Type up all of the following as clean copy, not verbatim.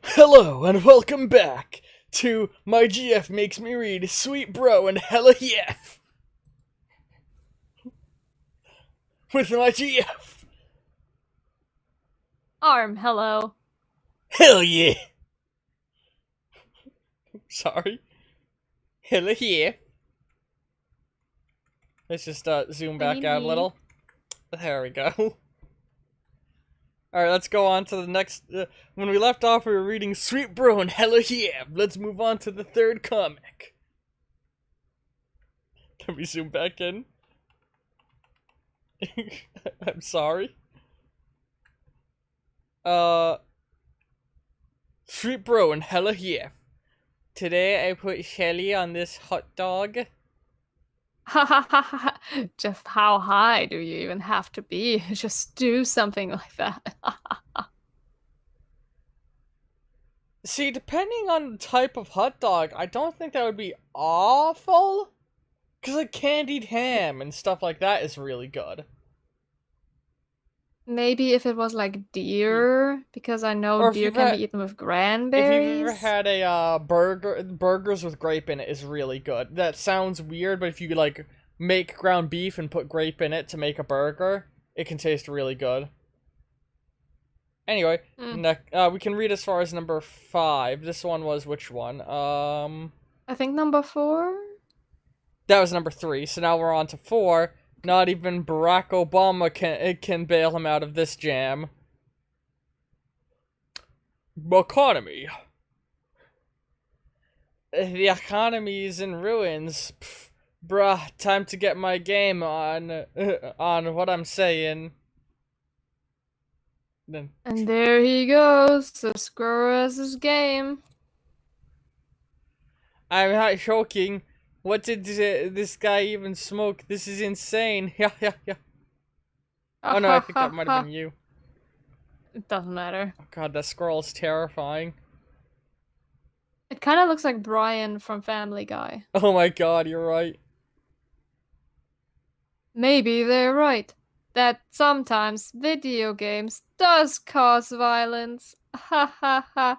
Hello and welcome back to My GF Makes Me Read Sweet Bro and Hella Yeah with my GF. Hello. Hell yeah. Sorry. Hella yeah. Let's just zoom back out a little. There we go. Alright, let's go on to the next. When we left off, we were reading Sweet Bro and Hella Yeah. Let's move on to the third comic. Let me zoom back in. I'm sorry. Sweet Bro and Hella Yeah. Today I put Shelly on this hot dog. Just how high do you even have to be? Just do something like that. See, depending on the type of hot dog, I don't think that would be awful. Because, like, candied ham and stuff like that is really good. Maybe if it was like deer, because I know Or if deer you've can be had, eaten with if you've ever cranberries. had a burgers with grape in it is really good. That sounds weird, but if you like make ground beef and put grape in it to make a burger, it can taste really good. Anyway, we can read as far as number 5. This one was which one? I think number 4? That was number 3. So now we're on to 4. Not even Barack Obama can bail him out of this jam. Economy. The economy is in ruins. Pff, bruh, time to get my game on what I'm saying. Then. And there he goes, the squirrel has his game. I'm not joking. What did this guy even smoke? This is insane. Yeah, yeah, yeah. Oh no, I think that might have been you. It doesn't matter. Oh god, that squirrel is terrifying. It kind of looks like Brian from Family Guy. Oh my god, you're right. Maybe they're right. That sometimes video games does cause violence. Ha ha ha.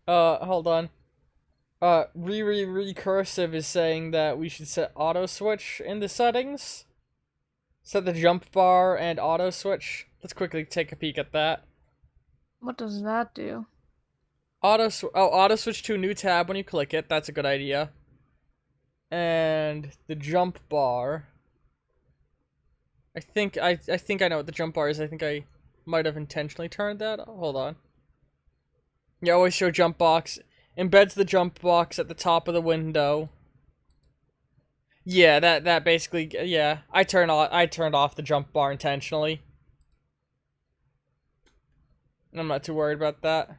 Hold on. Recursive is saying that we should set auto switch in the settings. Set the jump bar and auto switch. Let's quickly take a peek at that. What does that do? Auto switch to a new tab when you click it. That's a good idea. And the jump bar. I think I know what the jump bar is. I think I might have intentionally turned that. Hold on. Yeah, always show jump box. Embeds the jump box at the top of the window. Yeah, that basically, yeah. I turned off the jump bar intentionally. I'm not too worried about that.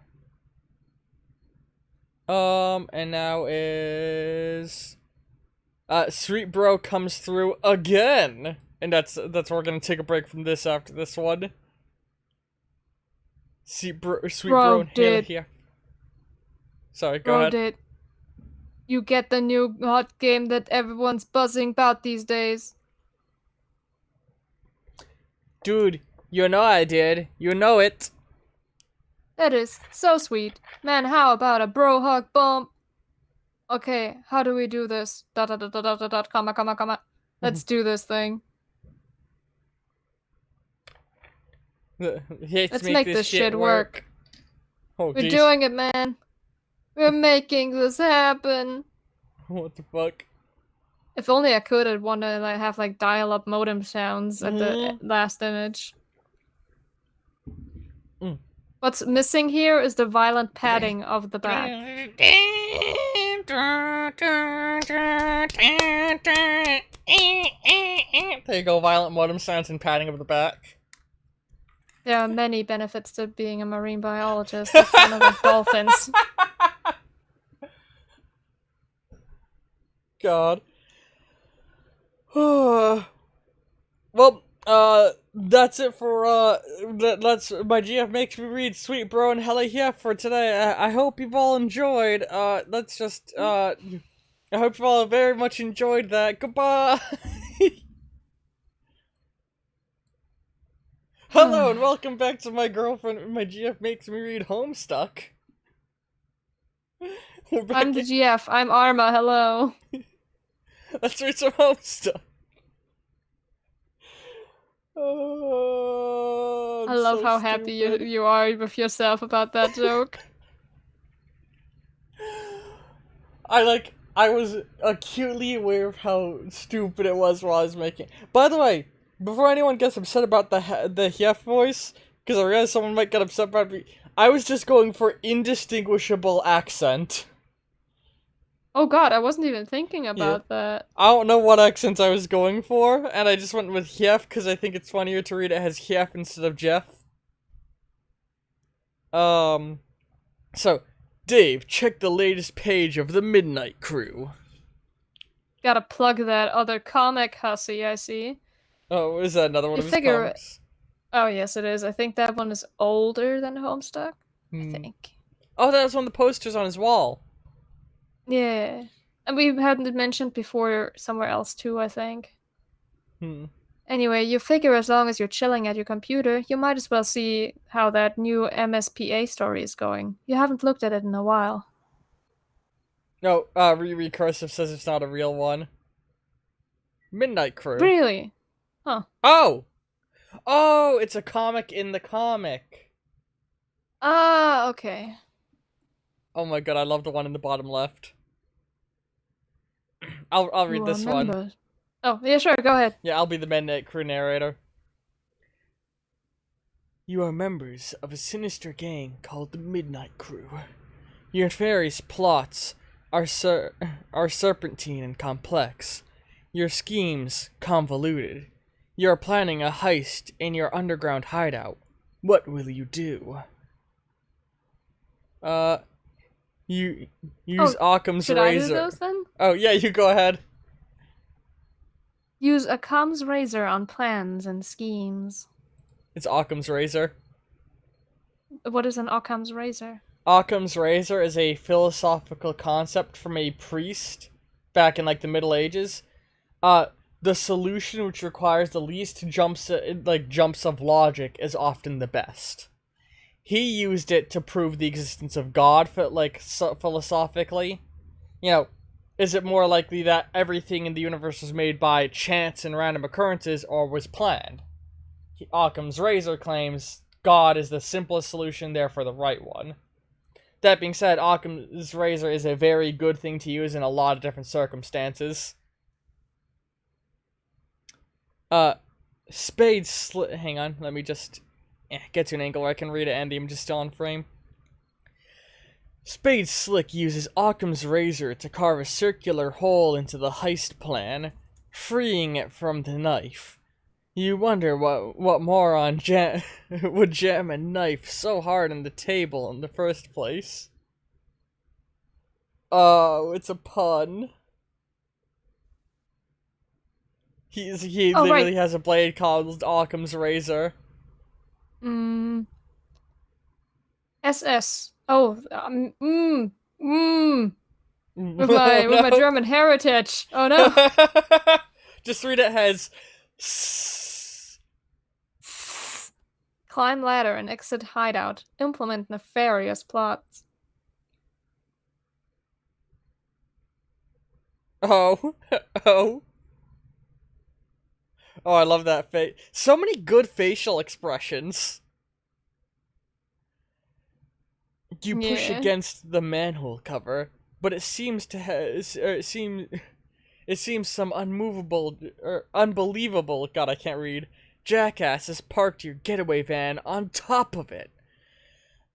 And now is Sweet Bro comes through again. And that's where we're gonna take a break from this after this one. Sweet Bro and Halo here. Sorry, go ahead. You get the new hot game that everyone's buzzing about these days. Dude, you know I did. You know it. That is so sweet. Man, how about a bro hug bump? Okay, how do we do this? Dot dot dot dot dot dot comma comma comma. Let's do this thing. Let's make this shit work. Oh, We're doing it, man. We're making this happen. What the fuck? If only I could, I'd want to like have like dial-up modem sounds at the last image. What's missing here is the violent padding of the back. There you go, violent modem sounds and padding of the back. There are many benefits to being a marine biologist. That's one of the dolphins. God. Well, that's it for, that's my GF Makes Me Read Sweet Bro and Hella Yeah for today. I hope you've all enjoyed. I hope you all very much enjoyed that. Goodbye! Hello and welcome back to my girlfriend. My GF makes me read Homestuck. We're back I'm the GF. I'm Arma. Hello. Let's read some Homestuck. Oh, I love how happy you are with yourself about that joke. I was acutely aware of how stupid it was while I was making. By the way, before anyone gets upset about the Hef voice, because I realized someone might get upset about me, I was just going for indistinguishable accent. Oh god, I wasn't even thinking about that. I don't know what accent I was going for, and I just went with Hef because I think it's funnier to read it as Hef instead of Jeff. So, Dave, check the latest page of the Midnight Crew. Gotta plug that other comic, hussy, I see. Oh, is that another one of his comics? Oh, yes, it is. I think that one is older than Homestuck. I think. Oh, that was one of the posters on his wall. Yeah. And we hadn't mentioned before somewhere else too, I think. Anyway, you figure as long as you're chilling at your computer, you might as well see how that new MSPA story is going. You haven't looked at it in a while. No, Recursive says it's not a real one. Midnight Crew. Really? Huh. Oh! Oh, it's a comic in the comic. Ah, okay. Oh my god, I love the one in the bottom left. I'll read this one. Oh, yeah, sure, go ahead. Yeah, I'll be the Midnight Crew narrator. You are members of a sinister gang called the Midnight Crew. Your nefarious plots are serpentine and complex. Your schemes convoluted. You are planning a heist in your underground hideout. What will you do? You use Occam's razor. Should I do those then? Oh, yeah, you go ahead. Use Occam's razor on plans and schemes. It's Occam's razor. What is an Occam's razor? Occam's razor is a philosophical concept from a priest back in, like, the Middle Ages. The solution which requires the least jumps of logic is often the best. He used it to prove the existence of God, philosophically. You know, is it more likely that everything in the universe was made by chance and random occurrences, or was planned? Occam's razor claims God is the simplest solution, therefore the right one. That being said, Occam's razor is a very good thing to use in a lot of different circumstances. Hang on, let me just get to an angle where I can read it and I'm just still on frame. Spade Slick uses Occam's razor to carve a circular hole into the heist plan, freeing it from the knife. You wonder what moron would jam a knife so hard on the table in the first place. Oh, it's a pun. He literally has a blade called Occam's razor. SS. Oh, with my German heritage. Oh no. Just read it as climb ladder and exit hideout. Implement nefarious plots. Oh, I love that face. So many good facial expressions. You push against the manhole cover, but it seems some unbelievable, God, I can't read, jackass has parked your getaway van on top of it.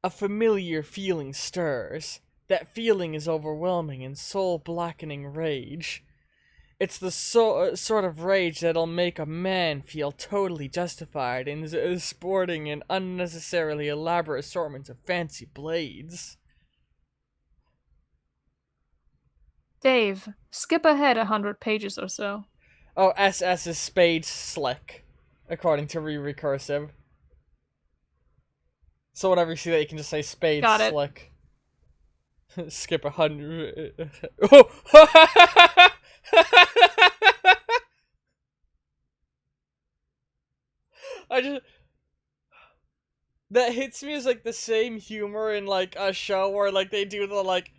A familiar feeling stirs. That feeling is overwhelming and soul-blackening rage. It's the sort of rage that'll make a man feel totally justified in sporting an unnecessarily elaborate assortment of fancy blades. Dave, skip ahead 100 pages or so. Oh, SS is Spade Slick, according to Recursive. So whenever you see that, you can just say Spade Slick. Skip 100. Oh! that hits me as like the same humor in like a show where like they do the like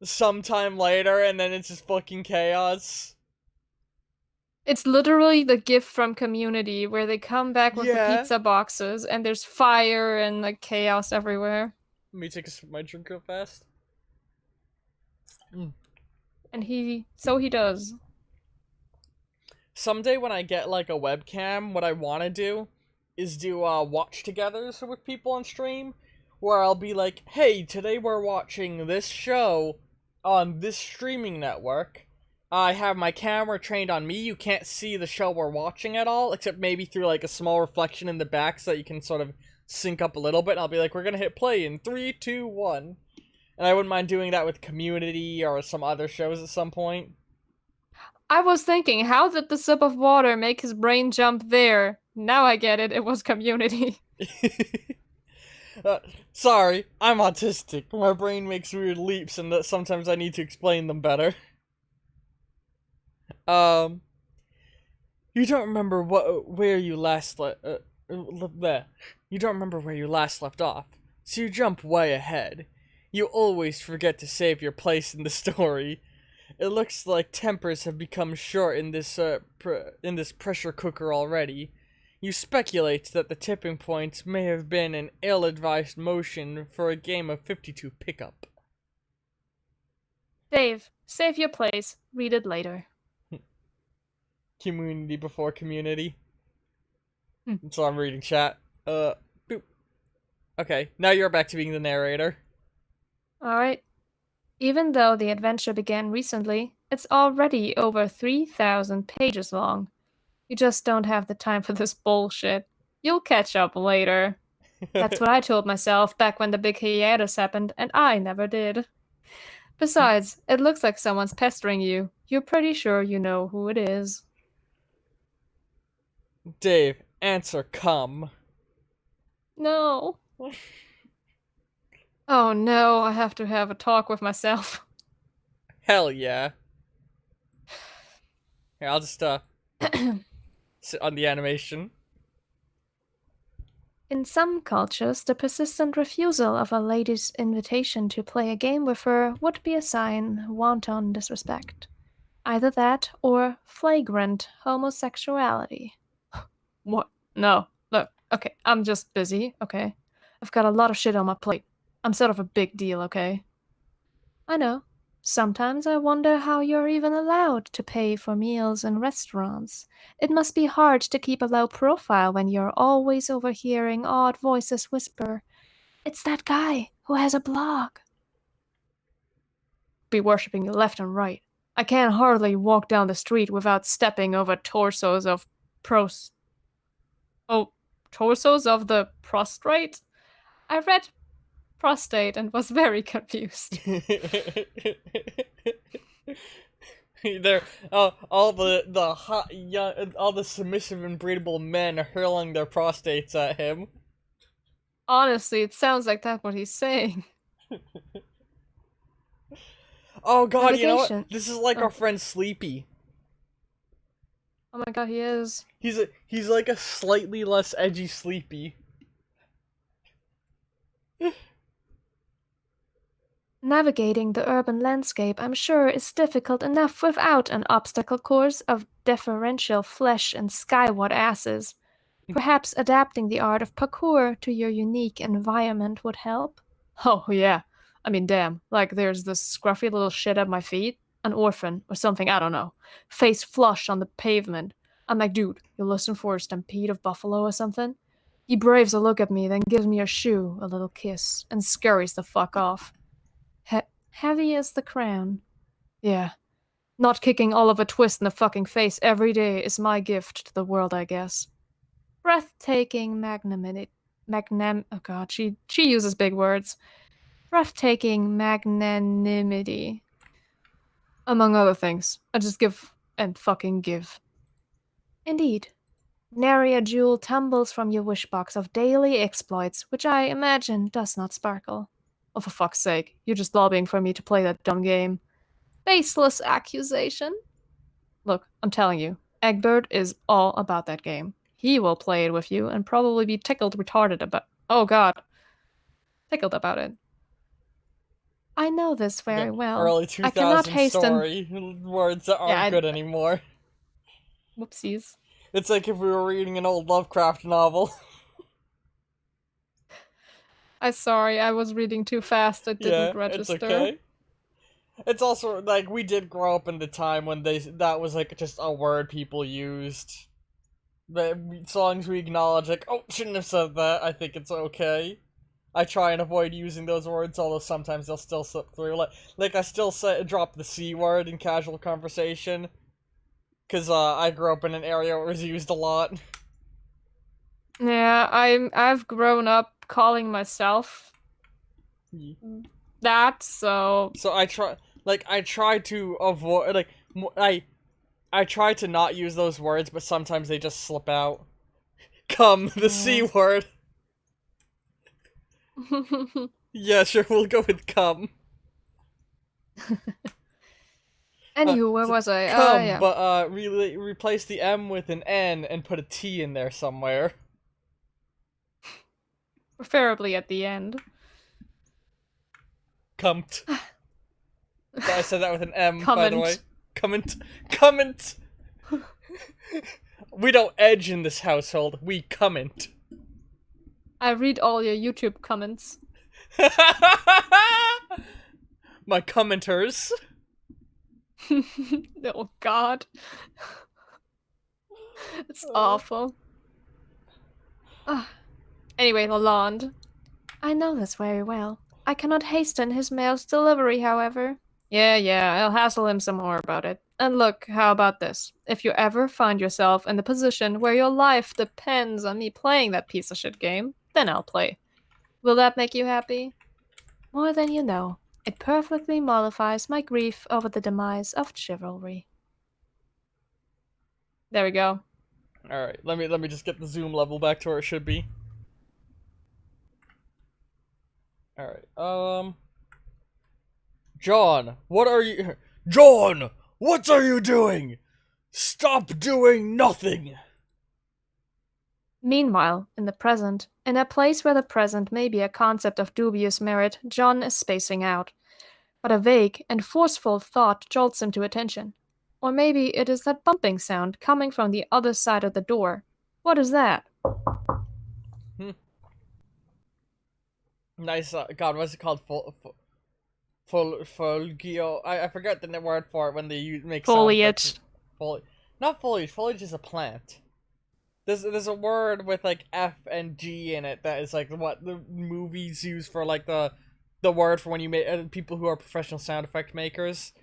sometime later and then it's just fucking chaos. It's literally the gift from Community where they come back with the Yeah. pizza boxes and there's fire and like chaos everywhere. Let me take a sip of my drink real fast. And so he does. Someday when I get like a webcam, what I want to do is do watch togethers with people on stream, where I'll be like, hey, today we're watching this show on this streaming network. I have my camera trained on me. You can't see the show we're watching at all, except maybe through like a small reflection in the back so that you can sort of sync up a little bit. And I'll be like, we're gonna hit play in 3, 2, 1. And I wouldn't mind doing that with Community or some other shows at some point. I was thinking, how did the sip of water make his brain jump there? Now I get it. It was Community. Sorry, I'm autistic. My brain makes weird leaps, and that sometimes I need to explain them better. You don't remember where you last you don't remember where you last left off, so you jump way ahead. You always forget to save your place in the story. It looks like tempers have become short in this pressure cooker already. You speculate that the tipping point may have been an ill-advised motion for a game of 52 pickup. Dave, save your place. Read it later. Community before community. Hmm. So I'm reading chat. Boop. Okay, now you're back to being the narrator. Alright. Even though the adventure began recently, it's already over 3,000 pages long. You just don't have the time for this bullshit. You'll catch up later. That's what I told myself back when the big hiatus happened, and I never did. Besides, it looks like someone's pestering you. You're pretty sure you know who it is. Dave, answer come. No. Oh no, I have to have a talk with myself. Hell yeah. Here, I'll just sit on the animation. In some cultures, the persistent refusal of a lady's invitation to play a game with her would be a sign of wanton disrespect. Either that or flagrant homosexuality. What? No. Look, okay, I'm just busy, okay? I've got a lot of shit on my plate. I'm sort of a big deal, okay? I know. Sometimes I wonder how you're even allowed to pay for meals in restaurants. It must be hard to keep a low profile when you're always overhearing odd voices whisper, "It's that guy who has a blog." Be worshipping you left and right. I can't hardly walk down the street without stepping over torsos of torsos of the prostrate? I read prostate and was very confused. They're all the hot young, all the submissive and breedable men hurling their prostates at him. Honestly, it sounds like that's what he's saying. Oh god, Navigation. You know what? This is like our friend Sleepy. Oh my god, he is. He's like a slightly less edgy Sleepy. Navigating the urban landscape, I'm sure, is difficult enough without an obstacle course of deferential flesh and skyward asses. Perhaps adapting the art of parkour to your unique environment would help? Oh, yeah. I mean, damn. Like, there's this scruffy little shit at my feet. An orphan, or something, I don't know. Face flush on the pavement. I'm like, dude, you listen for a stampede of buffalo or something? He braves a look at me, then gives me a shoe, a little kiss, and scurries the fuck off. Heavy as the crown. Yeah. Not kicking Oliver Twist in the fucking face every day is my gift to the world, I guess. Breathtaking magnanimity. Oh god, she uses big words. Breathtaking magnanimity. Among other things. I just give and fucking give. Indeed. Nary a jewel tumbles from your wish box of daily exploits, which I imagine does not sparkle. Oh, for fuck's sake, you're just lobbying for me to play that dumb game. Baseless accusation. Look, I'm telling you, Egbert is all about that game. He will play it with you and probably be tickled retarded about Oh god. Tickled about it. I know this The very well. early I cannot 2000s hasten. story. Words that Yeah, aren't good anymore. whoopsies. It's like if we were reading an old Lovecraft novel. I'm sorry, I was reading too fast. It didn't Yeah, it's register. okay. It's also, like, we did grow up in the time when that was, like, just a word people used. But as long as we acknowledge, like, oh, shouldn't have said that, I think it's okay. I try and avoid using those words, although sometimes they'll still slip through. Like I still drop the C word in casual conversation. Because, I grew up in an area where it was used a lot. Yeah, I've grown up calling myself that, so So I try to avoid, like, I try to not use those words, but sometimes they just slip out. Come, the C yeah. word. Yeah, sure, we'll go with come. Anywho, where So was I? come, Yeah. but, really replace the M with an N and put a T in there somewhere. Preferably at the end. Cumt. I said that with an M, by the way. Comment. Comment. Comment! We don't edge in this household, we comment. I read all your YouTube comments. My commenters. Oh god. It's awful. Anyway, Lalonde. I know this very well. I cannot hasten his mail's delivery, however. Yeah, I'll hassle him some more about it. And look, how about this? If you ever find yourself in the position where your life depends on me playing that piece of shit game, then I'll play. Will that make you happy? More than you know. It perfectly mollifies my grief over the demise of chivalry. There we go. Alright, let me just get the zoom level back to where it should be. Alright, John, what are you- John! What are you doing? Stop doing nothing! Meanwhile, in the present, in a place where the present may be a concept of dubious merit, John is spacing out. But a vague and forceful thought jolts him to attention. Or maybe it is that bumping sound coming from the other side of the door. What is that? Hmm. Nice, God, what's it called? Folgio. I forgot the word for it when they make sound effects. Foliage. Not foliage. Foliage is a plant. There's a word with like F and G in it that is like what the movies use for like the word for when you make people who are professional sound effect makers.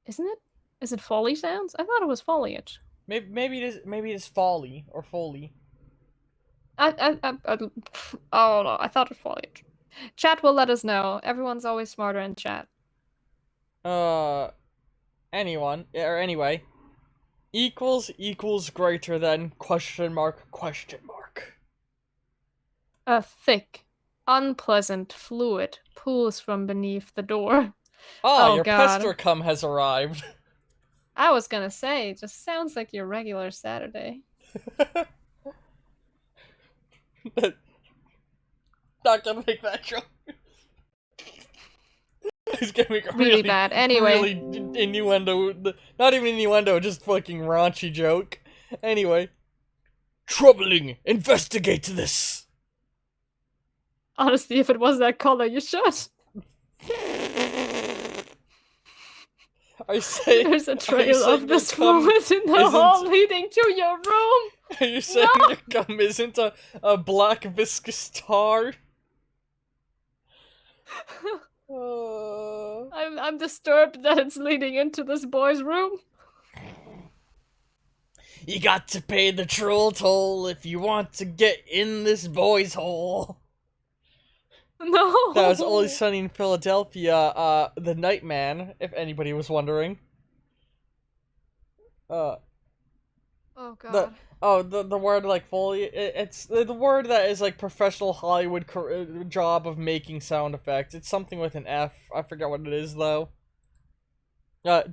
Isn't it? Is it folly sounds? I thought it was foliage. Maybe it is folly or foley. Oh no, I thought it was foliage. Chat will let us know. Everyone's always smarter in chat. Anyone or anyway. Equals greater than question mark question mark. A thick, unpleasant fluid pools from beneath the door. Ah, Oh your god. pester cum has arrived. I was gonna say, it just sounds like your regular Saturday. Not gonna make that joke. He's gonna make a Really bad. Anyway. really innuendo, not even innuendo, just fucking raunchy joke. Anyway. Troubling! Investigate this! Honestly, if it was that color, you should. Are you saying There's a trail of this cum fluid in the hall leading to your room. Are you saying No! your cum isn't a black viscous tar? I'm disturbed that it's leading into this boy's room. You got to pay the troll toll if you want to get in this boy's hole. No. That was Always Sunny in Philadelphia, the Nightman, if anybody was wondering. Oh god. The word like Foley, it's the word that is like professional Hollywood job of making sound effects. It's something with an F. I forget what it is though.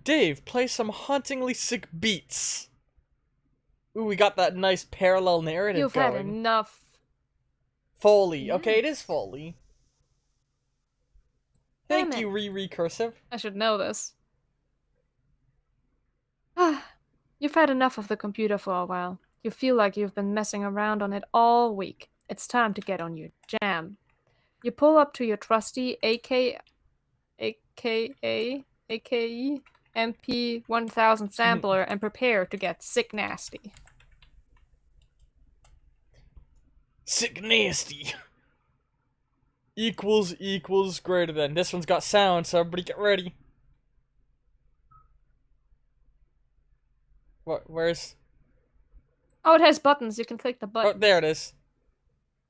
Dave, play some hauntingly sick beats. Ooh, we got that nice parallel narrative You've going. had enough. Foley. Okay, it is Foley. Damn Thank it. you, Recursive. I should know this. You've had enough of the computer for a while. You feel like you've been messing around on it all week. It's time to get on your jam. You pull up to your trusty AKE MP1000 sampler and prepare to get sick nasty. Sick nasty. Equals greater than. This one's got sound, so everybody get ready. What? Where's? Oh, it has buttons. You can click the button. Oh, there it is.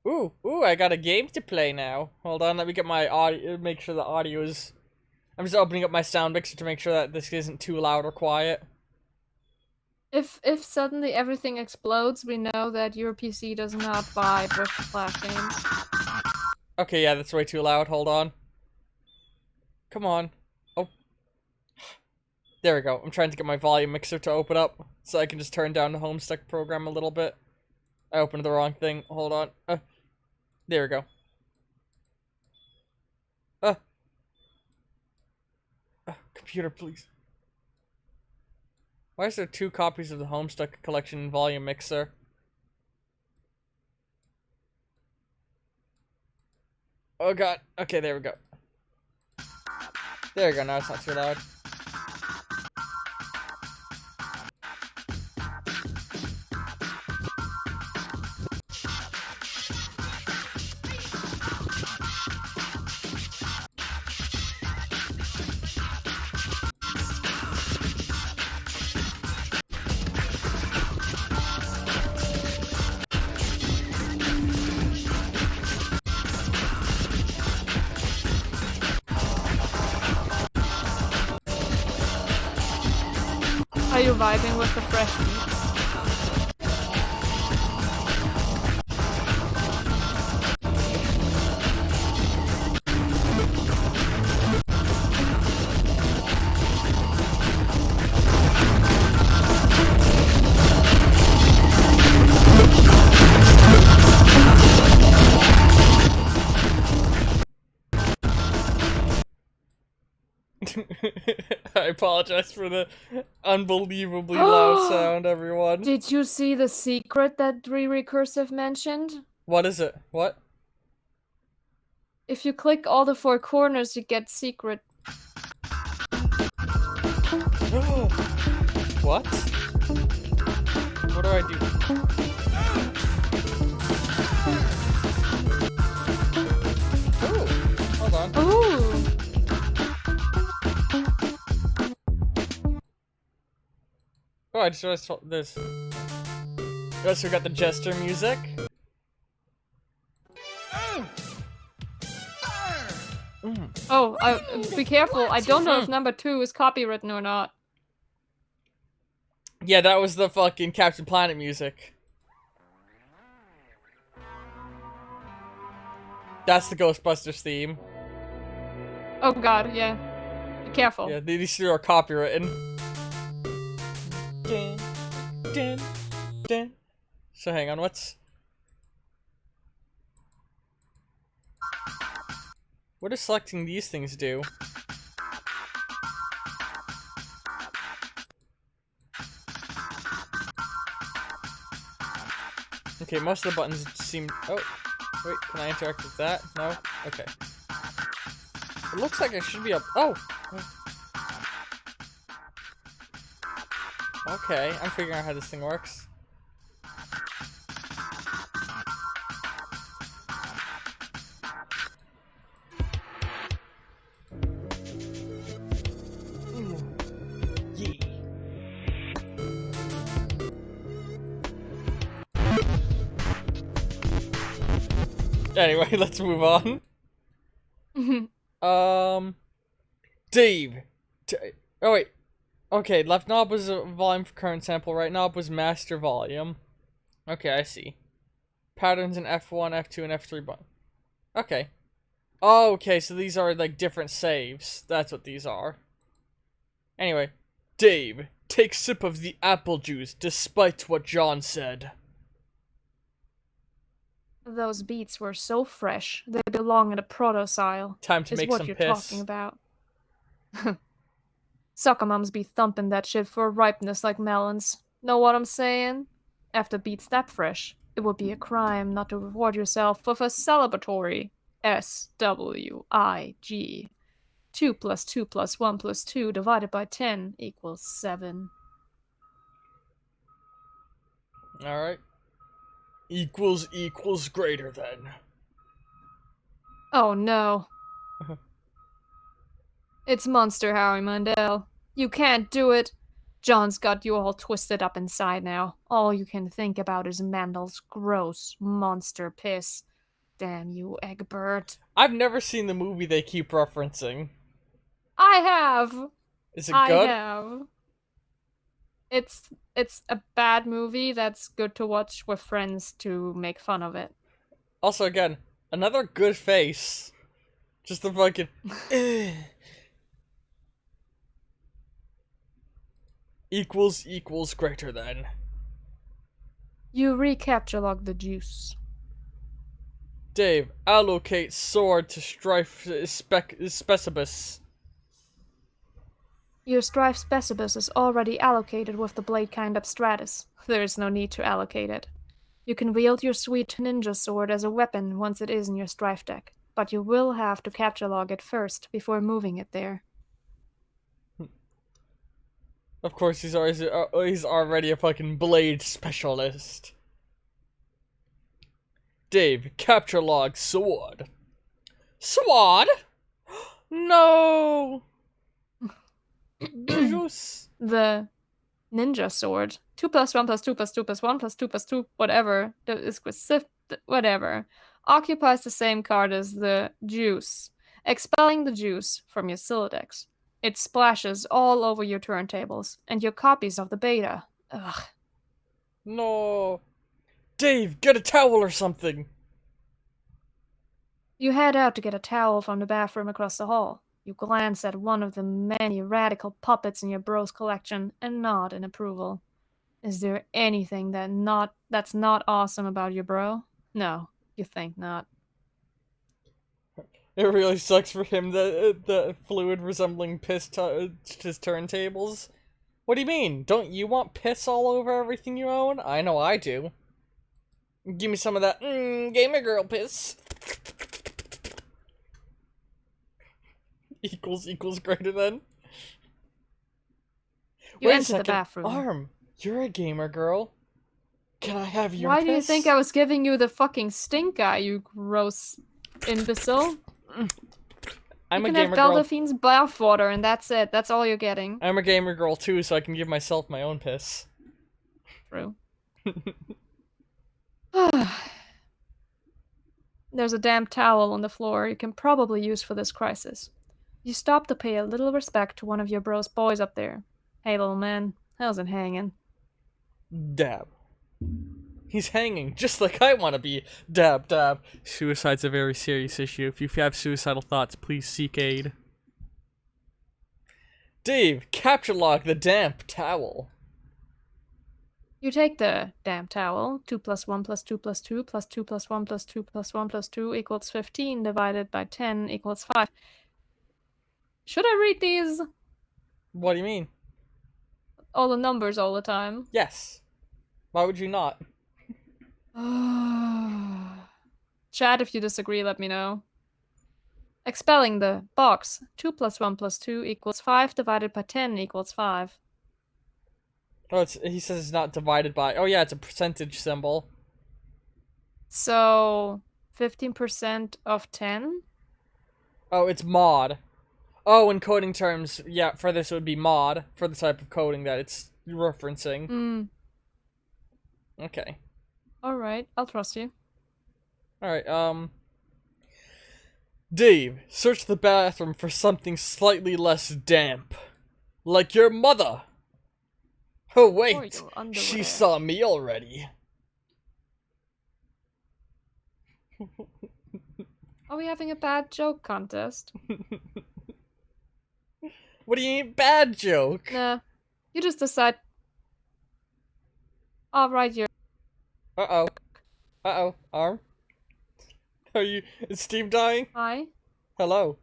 Ooh, I got a game to play now. Hold on, let me get my audio, make sure the audio is... I'm just opening up my sound mixer to make sure that this isn't too loud or quiet. If suddenly everything explodes, we know that your PC does not vibe with Flash games. Okay, yeah, that's way too loud. Hold on. Come on. Oh. There we go. I'm trying to get my volume mixer to open up so I can just turn down the Homestuck program a little bit. I opened the wrong thing. Hold on. There we go. Computer, please. Why is there 2 copies of the Homestuck collection volume mixer? Oh god. Okay, there we go. There we go, now it's not too loud. Are you vibing with the fresh beats? I apologize for the unbelievably loud sound, everyone. Did you see the secret that Recursive mentioned? What is it? What? If you click all the 4 corners, you get secret. What? What do I do? Ooh, hold on. Ooh! Oh, I just realized this. We also got the Jester music. Oh, be careful. I don't know if number 2 is copywritten or not. Yeah, that was the fucking Captain Planet music. That's the Ghostbusters theme. Oh god, yeah. Be careful. Yeah, these two are copywritten. Dun, dun, dun. So hang on, what's... What does selecting these things do? Okay, most of the buttons seem... Oh, wait, can I interact with that? No? Okay. It looks like I should be up... Oh! Okay, I'm figuring out how this thing works. Yeah. Anyway, let's move on. Dave. Oh wait. Okay, left knob was a volume for current sample, right knob was master volume. Okay, I see. Patterns in F1, F2, and F3 button. Okay. Oh, okay, so these are like different saves. That's what these are. Anyway, Dave, take sip of the apple juice despite what John said. Those beats were so fresh, they belong in a protocile. Time to Is make what some you're talking piss. about. Sucker mums be thumping that shit for ripeness like melons. Know what I'm saying? After beats that fresh, it would be a crime not to reward yourself with a celebratory SWIG. 2 plus 2 plus 1 plus 2 divided by 10 equals 7. Alright. Equals greater than. Oh no. It's Monster Harry Mandel. You can't do it. John's got you all twisted up inside now. All you can think about is Mandel's gross monster piss. Damn you, Egbert. I've never seen the movie they keep referencing. I have. Is it I good? have. It's a bad movie that's good to watch with friends to make fun of it. Also, again, another good face. Just the fucking. Equals greater than. You recapture log the juice. Dave, allocate sword to strife specibus. Your strife specibus is already allocated with the blade kind abstratus. There is no need to allocate it. You can wield your sweet ninja sword as a weapon once it is in your strife deck, but you will have to capture log it first before moving it there. Of course, he's already a fucking blade specialist. Dave, capture log sword. Sword? No. Juice. The ninja sword, 2 plus 1 plus 2 plus 2 plus 1 plus 2 plus 2, whatever, whatever, occupies the same card as the juice, expelling the juice from your Silodex. It splashes all over your turntables and your copies of the beta. Ugh. No. Dave, get a towel or something. You head out to get a towel from the bathroom across the hall. You glance at one of the many radical puppets in your bro's collection and nod in approval. Is there anything that's not awesome about your bro? No, you think not. It really sucks for him that the fluid resembling piss his turntables. What do you mean? Don't you want piss all over everything you own? I know I do. Give me some of that gamer girl piss. Equals greater than. You Wait a enter second. the bathroom. Arm, you're a gamer girl. Can I have your Why piss? do you think I was giving you the fucking stink eye, you gross imbecile? I'm you a can gamer have girl. Delphine's bathwater and that's it. That's all you're getting. I'm a gamer girl too, so I can give myself my own piss. True. There's a damp towel on the floor you can probably use for this crisis. You stop to pay a little respect to one of your bro's boys up there. Hey, little man, how's it hanging? Dab. He's hanging, just like I want to be. Dab, dab. Suicide's a very serious issue. If you have suicidal thoughts, please seek aid. Dave, capture log the damp towel. You take the damp towel. 2 plus 1 plus 2 plus 2 plus 2 plus 1 plus 2 plus 1 plus 2 equals 15 divided by 10 equals 5. Should I read these? What do you mean? All the numbers all the time. Yes. Why would you not? Chat, if you disagree, let me know. Expelling the box. 2 plus 1 plus 2 equals 5 divided by 10 equals 5. Oh, he says it's not divided by. Oh yeah, it's a percentage symbol. So 15% of 10? Oh, it's mod. Oh, in coding terms, yeah, for this it would be mod, for the type of coding that it's referencing. Okay. Alright, I'll trust you. Alright, Dave, search the bathroom for something slightly less damp. Like your mother! Oh wait, she saw me already. Are we having a bad joke contest? What do you mean, bad joke? Nah, you just decide. Alright, you're. Uh-oh. Uh-oh, Arm? Is Steve dying? Hi? Hello.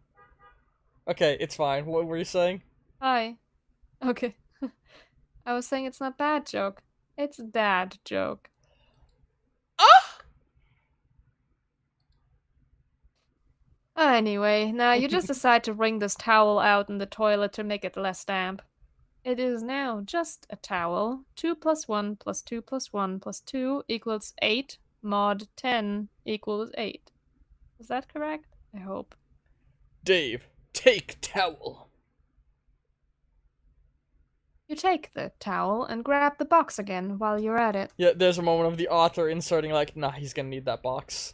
Okay, it's fine. What were you saying? Hi. Okay. I was saying it's not bad joke. It's a dad joke. Ah! Anyway, now you just decide to wring this towel out in the toilet to make it less damp. It is now just a towel. 2 plus 1 plus 2 plus 1 plus 2 equals 8. Mod 10 equals 8. Is that correct? I hope. Dave, take towel. You take the towel and grab the box again while you're at it. Yeah, there's a moment of the author inserting like, nah, he's gonna need that box.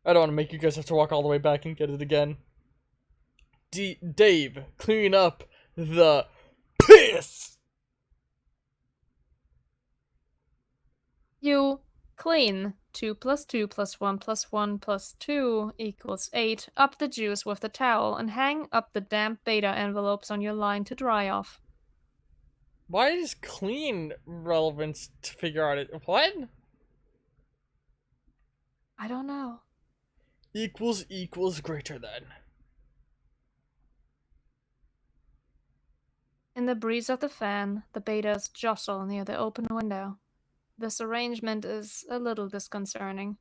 I don't want to make you guys have to walk all the way back and get it again. Dave, clean up the piss! You clean 2 plus 2 plus 1 plus 1 plus 2 equals 8 up the juice with the towel and hang up the damp beta envelopes on your line to dry off. Why is clean relevant to figure out it? What? I don't know. Equals greater than. In the breeze of the fan, the betas jostle near the open window. This arrangement is a little disconcerting.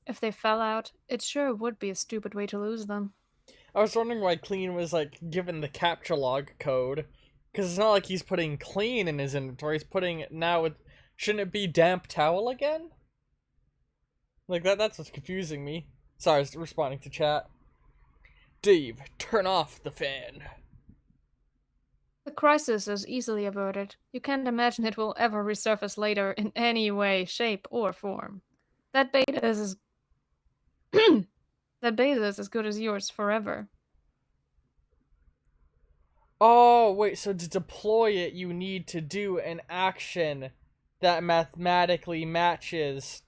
If they fell out, it sure would be a stupid way to lose them. I was wondering why clean was like given the capture log code. Because it's not like he's putting clean in his inventory, he's putting now with. Shouldn't it be damp towel again? Like that's what's confusing me. Sorry, I was responding to chat. Dave, turn off the fan. The crisis is easily averted. You can't imagine it will ever resurface later in any way, shape, or form. That beta is as that beta is as good as yours forever. Oh, wait, so to deploy it, you need to do an action that mathematically matches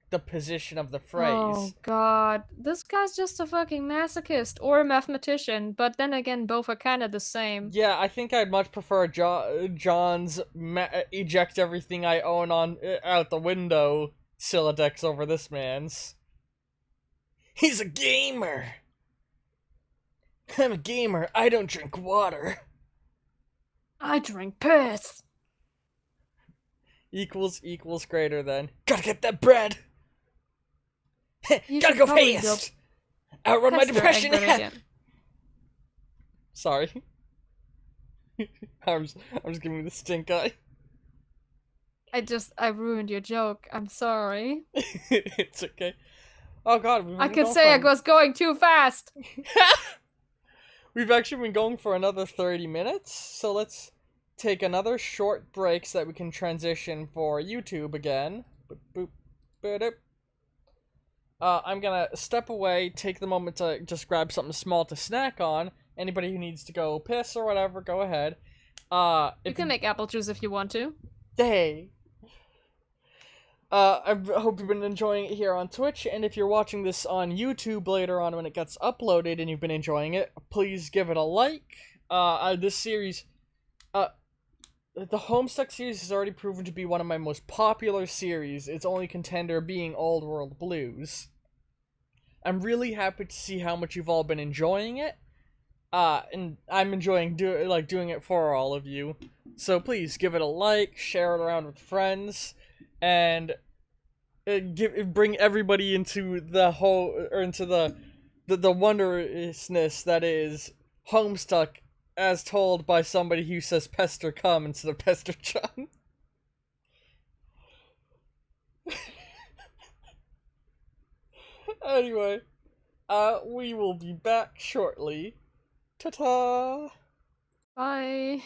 the position of the phrase. Oh god. This guy's just a fucking masochist or a mathematician, but then again, both are kind of the same. Yeah, I think I'd much prefer John's eject everything I own on out the window Siladex over this man's. He's a gamer! I'm a gamer, I don't drink water. I drink piss! Equals greater than. Gotta get that bread! You Gotta should go probably fast! Outrun my Test your depression! Egbert again. Sorry. I'm just giving you the stink eye. I ruined your joke. I'm sorry. It's okay. Oh god, I could say I was going too fast! We've actually been going for another 30 minutes, so let's take another short break so that we can transition for YouTube again. Boop, boop, boop. I'm gonna step away, take the moment to just grab something small to snack on. Anybody who needs to go piss or whatever, go ahead. You can make apple juice if you want to. Hey! I hope you've been enjoying it here on Twitch, and if you're watching this on YouTube later on when it gets uploaded and you've been enjoying it, please give it a like. This series, the Homestuck series has already proven to be one of my most popular series, its only contender being Old World Blues. I'm really happy to see how much you've all been enjoying it, and I'm enjoying doing it for all of you. So please give it a like, share it around with friends, and bring everybody into the the wondrousness that is Homestuck, as told by somebody who says Pester come instead of Pester John. Anyway, we will be back shortly. Ta-ta! Bye.